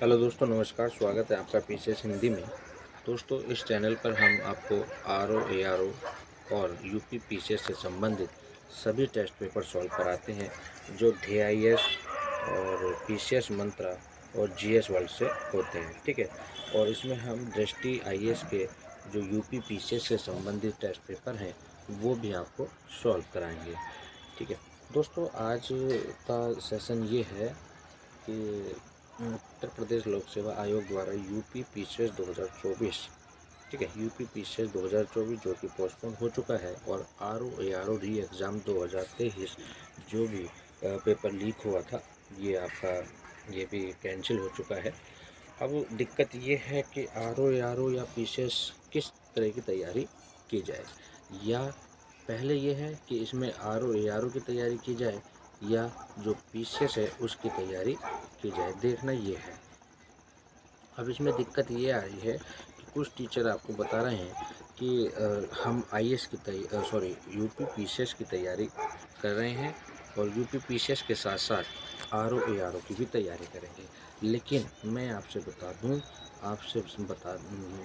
Hello दोस्तों, नमस्कार। स्वागत है आपका पीसीएस हिंदी में। दोस्तों, इस चैनल पर हम आपको आरओ, एआरओ और यूपी पीसीएस से संबंधित सभी टेस्ट पेपर सॉल्व कराते हैं जो जेआईएस और पीसीएस मंत्रा और जीएस वर्ल्ड से होते हैं। ठीक है। और इसमें हम दृष्टि आईएएस के जो यूपी पीसीएस से संबंधित टेस्ट पेपर हैं वो भी आपको सॉल्व कराएंगे। ठीक है दोस्तों, आज का सेशन ये है कि उत्तर प्रदेश लोक सेवा आयोग द्वारा यूपी पीसीएस 2024, ठीक है, यूपी पीसीएस 2024 जो कि पोस्टपोन हो चुका है, और आरओ एआरओ री एग्ज़ाम 2023 जो भी पेपर लीक हुआ था ये आपका ये भी कैंसिल हो चुका है। अब दिक्कत ये है कि आरओ एआरओ या पीसीएस किस तरह की तैयारी की जाए, या पहले ये है कि इसमें आरओ एआरओ की तैयारी की जाए या जो पीसीएस है उसकी तैयारी की जाए, देखना ये है। अब इसमें दिक्कत ये आ रही है कि कुछ टीचर आपको बता रहे हैं कि हम आईएएस की यूपी पीसीएस की तैयारी कर रहे हैं और यूपी पीसीएस के साथ साथ आरओ एआरओ की भी तैयारी करेंगे। लेकिन मैं आपसे बता दूं, आपसे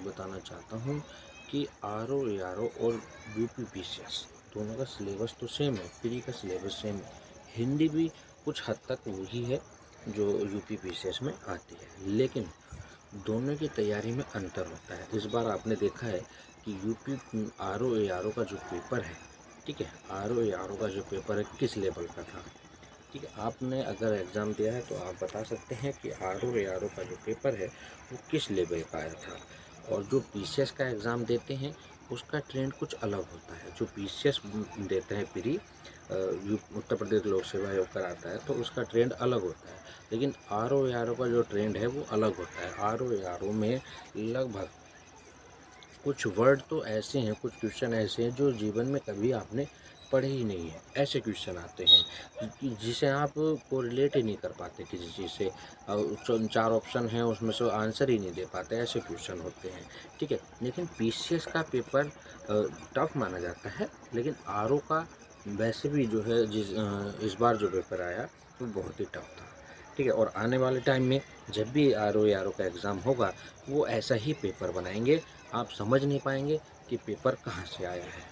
बताना चाहता हूं कि आरओ एआरओ और यूपी पीसीएस दोनों का सिलेबस तो सेम है, प्री का सिलेबस सेम है। हिंदी भी कुछ हद तक वही है जो यूपी पीसीएस में आती है, लेकिन दोनों की तैयारी में अंतर होता है। इस बार आपने देखा है कि यूपी आरओ एआरओ का जो पेपर है, ठीक है, आरओ एआरओ का जो पेपर है किस लेवल का था। ठीक है, आपने अगर एग्ज़ाम दिया है तो आप बता सकते हैं कि आरओ एआरओ का जो पेपर है वो किस लेवल का आया था। और जो पीसीएस का एग्ज़ाम देते हैं उसका ट्रेंड कुछ अलग होता है। जो पीसीएस देते हैं प्री उत्तर प्रदेश लोक सेवा आयोग कराता है तो उसका ट्रेंड अलग होता है, लेकिन आरओ एआरओ का जो ट्रेंड है वो अलग होता है। आरओ एआरओ में लगभग कुछ वर्ड तो ऐसे हैं, कुछ क्वेश्चन ऐसे हैं जो जीवन में कभी आपने पढ़े ही नहीं है, ऐसे क्वेश्चन आते हैं जिसे आप कोरिलेट ही नहीं कर पाते किसी चीज़ से। 4 ऑप्शन हैं उसमें से आंसर ही नहीं दे पाते, ऐसे क्वेश्चन होते हैं। ठीक है, लेकिन पीसीएस का पेपर टफ माना जाता है, लेकिन आरओ का वैसे भी जो है इस बार जो पेपर आया वो बहुत ही टफ था। ठीक है, और आने वाले टाइम में जब भी आरओ एआरओ का एग्ज़ाम होगा वो ऐसा ही पेपर बनाएंगे, आप समझ नहीं पाएंगे कि पेपर कहाँ से आया है।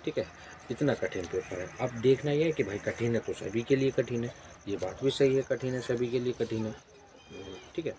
ठीक है, इतना कठिन पेपर है। अब देखना ये है कि भाई कठिन है तो सभी के लिए कठिन है, ये बात भी सही है, कठिन है सभी के लिए कठिन है। ठीक है,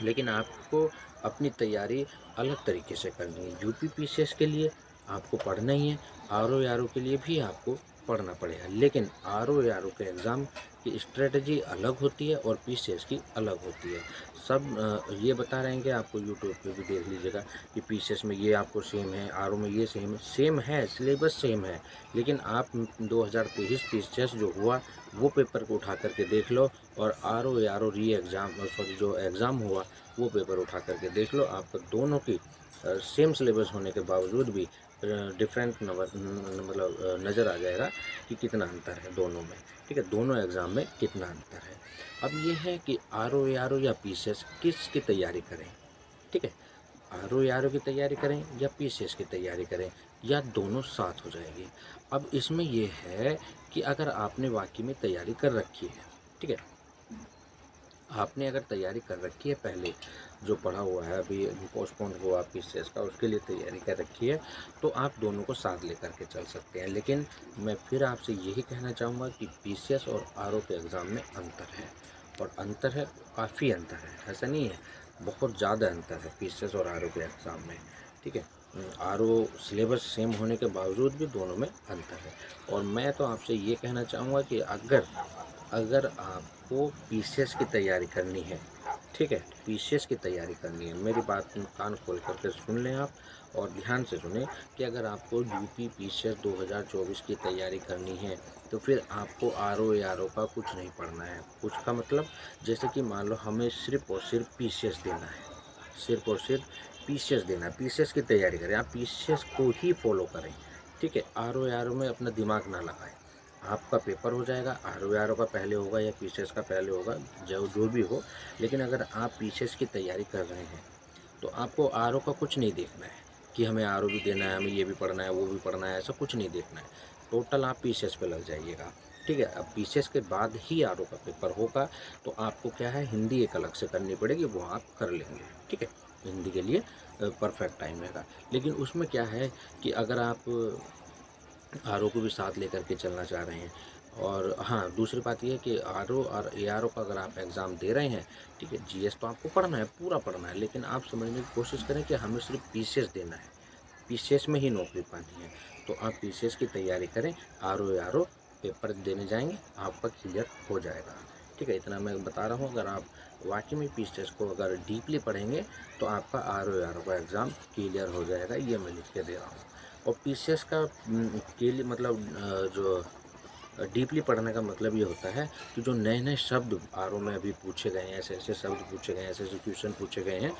लेकिन आपको अपनी तैयारी अलग तरीके से करनी है। यूपी पीसीएस के लिए आपको पढ़ना ही है, आरओ एआरओ के लिए भी आपको पढ़ना पड़ेगा, लेकिन आरओ एआरओ के एग्ज़ाम की स्ट्रेटजी अलग होती है और पीसीएस की अलग होती है। सब ये बता रहे हैं कि आपको यूट्यूब पे भी देख लीजिएगा कि पीसीएस में ये आपको सेम है, आरओ में ये सेम है, सिलेबस सेम है, लेकिन आप 2023 पीसीएस जो हुआ वो पेपर को उठा करके देख लो, और आरओ एआरओ री एग्ज़ाम जो एग्ज़ाम हुआ वो पेपर उठा करके देख लो। आपको दोनों की सेम सिलेबस होने के बावजूद भी डिफरेंट मतलब नज़र आ जाएगा कि कितना अंतर है दोनों में। ठीक है, दोनों एग्ज़ाम में कितना अंतर है। अब ये है कि आरओ एआरओ या पीसीएस किसकी तैयारी करें। ठीक है, आरओ एआरओ की तैयारी करें या पीसीएस की तैयारी करें, या दोनों साथ हो जाएगी। अब इसमें ये है कि अगर आपने वाकई में तैयारी कर रखी है, ठीक है, आपने अगर तैयारी कर रखी है, पहले जो पढ़ा हुआ है, अभी पोस्टपोन हुआ पीसीएस का, उसके लिए तैयारी कर रखी है, तो आप दोनों को साथ लेकर के चल सकते हैं। लेकिन मैं फिर आपसे यही कहना चाहूँगा कि पीसीएस और आरओ के एग्ज़ाम में अंतर है, और अंतर है, काफ़ी अंतर है, ऐसा नहीं है, बहुत ज़्यादा अंतर है पीसीएस और आरओ के एग्ज़ाम में। ठीक है, आरओ सिलेबस सेम होने के बावजूद भी दोनों में अंतर है। और मैं तो आपसे ये कहना चाहूँगा कि अगर अगर आपको पीसीएस की तैयारी करनी है, ठीक है, पीसीएस की तैयारी करनी है, मेरी बात कान खोल करके सुन लें आप, और ध्यान से सुनें कि अगर आपको यूपी पीसीएस 2024 की तैयारी करनी है तो फिर आपको आरओ एआरओ का कुछ नहीं पढ़ना है। कुछ का मतलब, जैसे कि मान लो हमें सिर्फ और सिर्फ पीसीएस देना है, सिर्फ और सिर्फ पीसीएस देना है, पीसीएस की तैयारी करें, आप पीसीएस को ही फॉलो करें। ठीक है, आरओ एआरओ में अपना दिमाग ना लगाएं। आपका पेपर हो जाएगा, आरओ एआरओ का पहले होगा या पीसीएस का पहले होगा, जो भी हो, लेकिन अगर आप पीसीएस की तैयारी कर रहे हैं तो आपको आरओ का कुछ नहीं देखना है कि हमें आरओ भी देना है, हमें ये भी पढ़ना है, वो भी पढ़ना है, ऐसा कुछ नहीं देखना है। टोटल आप पीसीएस पे लग जाइएगा। ठीक है। अब पीसीएस के बाद ही आरओ का पेपर होगा, तो आपको क्या है हिंदी एक अलग से करनी पड़ेगी, वो आप कर लेंगे, ठीक है। हिंदी के लिए परफेक्ट टाइम रहेगा। लेकिन उसमें क्या है कि अगर आप आरओ को भी साथ लेकर के चलना चाह रहे हैं, और हाँ, दूसरी बात ये है कि आरओ और एआरओ का अगर आप एग्ज़ाम दे रहे हैं, ठीक है, जीएस तो आपको पढ़ना है, पूरा पढ़ना है, लेकिन आप समझने की कोशिश करें कि हमें सिर्फ पीसीएस देना है, पीसीएस में ही नौकरी पानी है। तो आप पीसीएस की तैयारी करें, आरओ एआरओ पेपर देने जाएंगे, आपका क्लियर हो जाएगा, ठीक है। इतना मैं बता रहा हूँ, अगर आप वाकई में पीसीएस को अगर डीपली पढ़ेंगे तो आपका आरओ एआरओ का एग्ज़ाम क्लियर हो जाएगा, ये मैं लिख के दे रहा हूँ। और पीसीएस का के लिए मतलब जो डीपली पढ़ने का मतलब ये होता है कि जो नए नए शब्द आरओ में अभी पूछे गए हैं, ऐसे ऐसे शब्द पूछे गए हैं, ऐसे ऐसे क्वेश्चन पूछे गए हैं,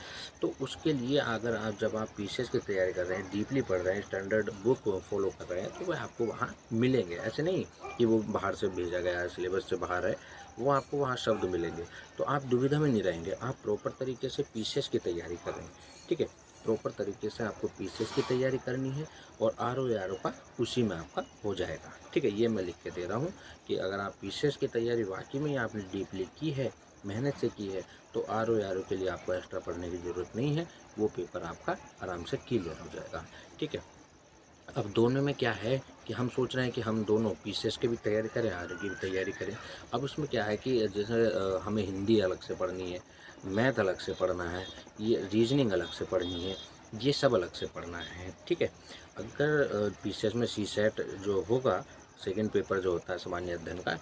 तो उसके लिए अगर आप जब आप पीसीएस की तैयारी कर रहे हैं, डीपली पढ़ रहे हैं, स्टैंडर्ड बुक फॉलो कर रहे हैं, तो वह आपको वहाँ मिलेंगे। ऐसे नहीं कि वो बाहर से भेजा गया है, सिलेबस से बाहर है, वो आपको वहाँ शब्द मिलेंगे। तो आप दुविधा में नहीं रहेंगे, आप प्रॉपर तरीके से पीसीएस की तैयारी कर रहे हैं, ठीक है। प्रॉपर तरीके से आपको पीसीएस की तैयारी करनी है, और आरओ एआरओ का उसी में आपका हो जाएगा, ठीक है। ये मैं लिख के दे रहा हूँ कि अगर आप पीसीएस की तैयारी वाकई में आपने डीपली की है, मेहनत से की है, तो आरओ एआरओ के लिए आपको एक्स्ट्रा पढ़ने की ज़रूरत नहीं है, वो पेपर आपका आराम से क्लियर हो जाएगा, ठीक है। अब दोनों में क्या है कि हम सोच रहे हैं कि हम दोनों पीसीएस की भी तैयारी करें, आरओ की भी तैयारी करें। अब उसमें क्या है कि जैसे हमें हिंदी अलग से पढ़नी है, मैथ अलग से पढ़ना है, ये रीजनिंग अलग से पढ़नी है, ये सब अलग से पढ़ना है, ठीक है। अगर पीसीएस में सीसेट जो होगा, सेकंड पेपर जो होता है सामान्य अध्ययन का,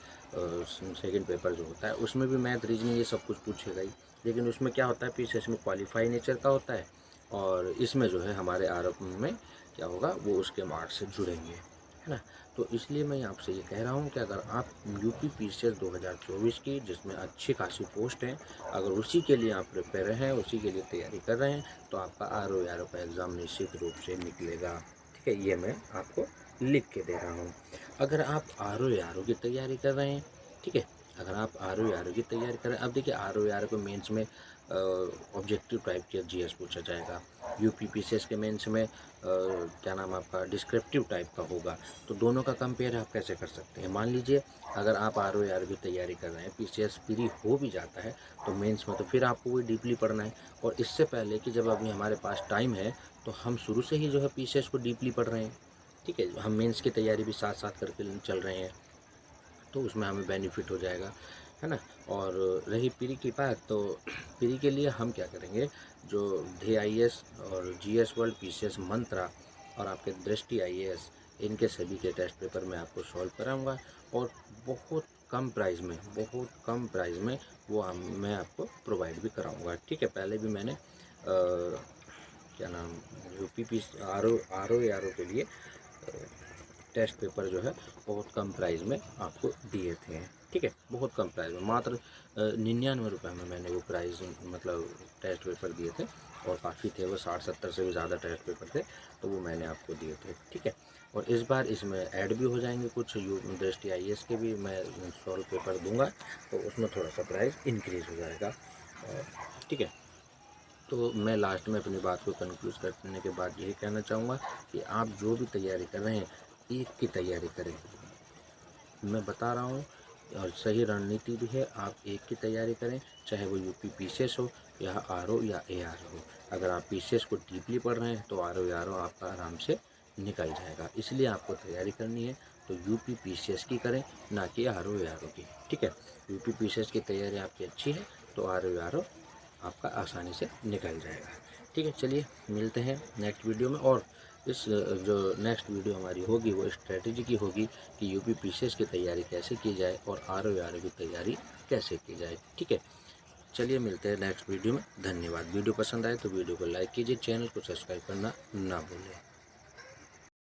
सेकंड पेपर जो होता है, उसमें भी मैथ रीजनिंग ये सब कुछ पूछेगा ही। लेकिन उसमें क्या होता है, पीसीएस में क्वालिफाई नेचर का होता है, और इसमें जो है हमारे आरओ में क्या होगा, वो उसके मार्क्स से जुड़ेंगे, है ना। तो इसलिए मैं आपसे ये कह रहा हूँ कि अगर आप यूपी पीसीएस 2024 की, जिसमें अच्छी खासी पोस्ट हैं, अगर उसी के लिए आप प्रिपेयर हैं, उसी के लिए तैयारी कर रहे हैं, तो आपका आरओ एआरओ का एग्ज़ाम निश्चित रूप से निकलेगा, ठीक है। ये मैं आपको लिख के दे रहा हूँ। अगर आप आरओ एआरओ की तैयारी कर रहे हैं, ठीक है, अगर आप आरओ एआरओ की तैयारी कर रहे हैं, अब देखिए आरओ एआरओ को मेंस में ऑब्जेक्टिव टाइप के जीएस पूछा जाएगा, यूपी पीसीएस के मेंस में क्या नाम आपका डिस्क्रिप्टिव टाइप का होगा। तो दोनों का कंपेयर आप कैसे कर सकते हैं। मान लीजिए अगर आप आरओ एआरओ की तैयारी कर रहे हैं, पीसीएस फ्री हो भी जाता है, तो मेंस में तो फिर आपको वही डीपली पढ़ना है। और इससे पहले कि जब अभी हमारे पास टाइम है, तो हम शुरू से ही जो है पीसीएस को डीपली पढ़ रहे हैं, ठीक है। हम मेंस की तैयारी भी साथ साथ करके चल रहे हैं, तो उसमें हमें बेनिफिट हो जाएगा, है ना। और रही प्री की बात, तो प्री के लिए हम क्या करेंगे, जो DIS और जीएस वर्ल्ड, पीसीएस मंत्रा और आपके दृष्टि आईएएस, इनके सभी के टेस्ट पेपर मैं आपको सॉल्व कराऊंगा, और बहुत कम प्राइस में, बहुत कम प्राइस में वो मैं आपको प्रोवाइड भी कराऊंगा, ठीक है। पहले भी मैंने क्या नाम यूपी पी आर ओ के लिए टेस्ट पेपर जो है बहुत कम प्राइस में आपको दिए थे, ठीक है। बहुत कम प्राइस में, मात्र 99 रुपये में मैंने वो प्राइस मतलब टेस्ट पेपर दिए थे, और काफ़ी थे वो, 60-70 से भी ज़्यादा टेस्ट पेपर थे, तो वो मैंने आपको दिए थे, ठीक है। और इस बार इसमें ऐड भी हो जाएंगे कुछ दृष्टि आईएएस के भी मैं सॉल्व पेपर दूंगा, तो उसमें थोड़ा सा प्राइस इंक्रीज़ हो जाएगा, ठीक है। तो मैं लास्ट में अपनी बात को कंक्लूड करने के बाद यही कहना चाहूँगा कि आप जो भी तैयारी कर रहे हैं, एक की तैयारी करें, मैं बता रहा हूँ, और सही रणनीति भी है, आप एक की तैयारी करें, चाहे वो यूपी पीसीएस हो या आरओ या एआर हो। अगर आप पीसीएस को डीपली पढ़ रहे हैं, तो आरओ एआरओ आपका आराम से निकल जाएगा। इसलिए आपको तैयारी करनी है तो यूपी पीसीएस की करें, ना कि आरओ एआरओ की, ठीक है। यूपी पीसीएस की तैयारी आपकी अच्छी है, तो आरओ एआरओ आपका आसानी से निकल जाएगा, ठीक है। चलिए मिलते हैं नेक्स्ट वीडियो में, और इस जो नेक्स्ट वीडियो हमारी होगी वो स्ट्रेटेजी की होगी कि यूपी पीसीएस की तैयारी कैसे की जाए और आरओ एआरओ की तैयारी कैसे की जाए, ठीक है। चलिए मिलते हैं नेक्स्ट वीडियो में, धन्यवाद। वीडियो पसंद आए तो वीडियो को लाइक कीजिए, चैनल को सब्सक्राइब करना ना भूलें।